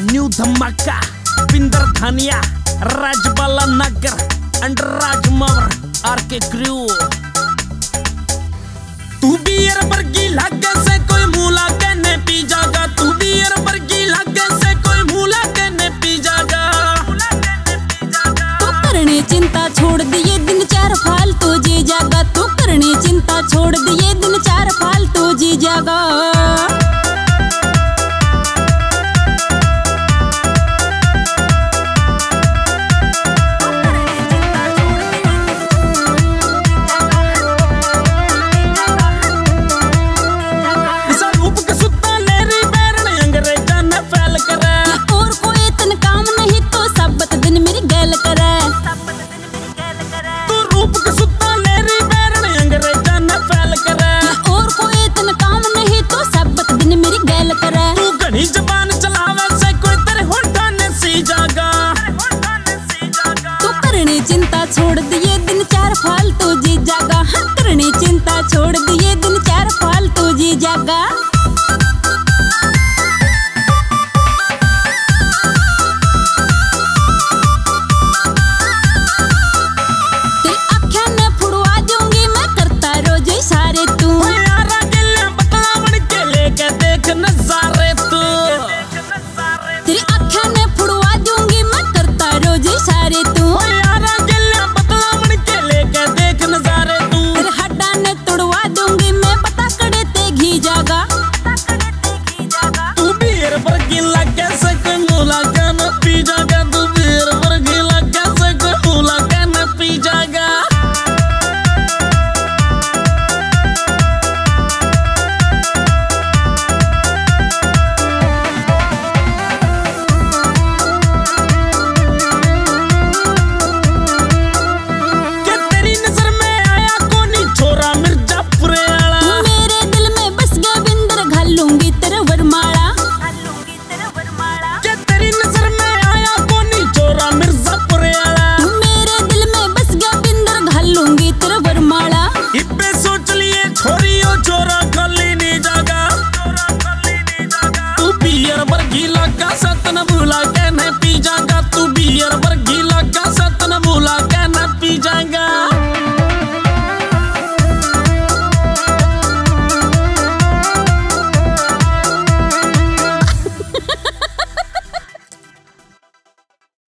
New धमाका, पिंदर धानिया, राजबाला नगर, under राजमवर R K crew. तू beer Bargi लागे से कोई मूला कहने पी जागा, तू बियर बर्गी लागे से कोई मूला कहने पी जागा। तू करने चिंता छोड़ दिए दिन चार फालतू जी जागा, तू करने चिंता छोड़ दिए दिन चार फालतू जी जागा।